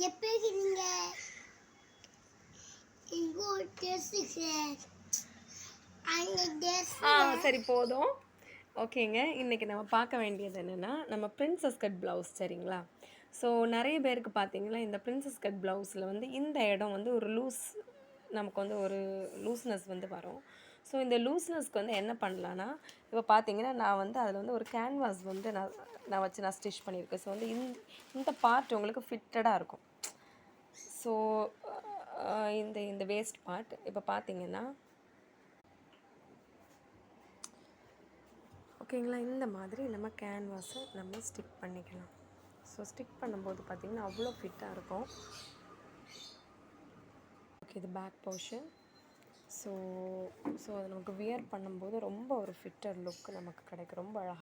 எப்படி நீங்க இங்கோ டெஸ்ட் சரி போதும். ஓகேங்க. இன்றைக்கி நம்ம பார்க்க வேண்டியது என்னென்னா, நம்ம பிரின்சஸ் கட் ப்ளவுஸ் சரிங்களா? ஸோ நிறைய பேருக்கு பார்த்தீங்கன்னா, இந்த பிரின்சஸ் கட் ப்ளவுஸில் வந்து இந்த இடம் வந்து ஒரு நமக்கு வந்து ஒரு லூஸ்னஸ் வந்து வரும். ஸோ இந்த லூஸ்னஸ்க்கு வந்து என்ன பண்ணலான்னா, இப்போ பார்த்தீங்கன்னா, நான் வந்து அதில் வந்து ஒரு கேன்வாஸ் வந்து நான் வச்சு நான் ஸ்டிச் பண்ணியிருக்கேன். ஸோ வந்து இந்த பார்ட் உங்களுக்கு ஃபிட்டடாக இருக்கும். ஸோ இந்த வேஸ்ட் பார்ட் இப்போ பார்த்தீங்கன்னா ஓகேங்களா, இந்த மாதிரி நம்ம கேன்வாஸை நம்ம ஸ்டிக் பண்ணிக்கலாம். ஸோ ஸ்டிக் பண்ணும்போது பார்த்திங்கன்னா அவ்வளோ ஃபிட்டாக இருக்கும். ஓகே, இது பேக் போர்ஷன். ஸோ அதை நமக்கு வியர் பண்ணும்போது ரொம்ப ஒரு ஃபிட்டட் லுக் நமக்கு கிடைக்கும். ரொம்ப அழகாக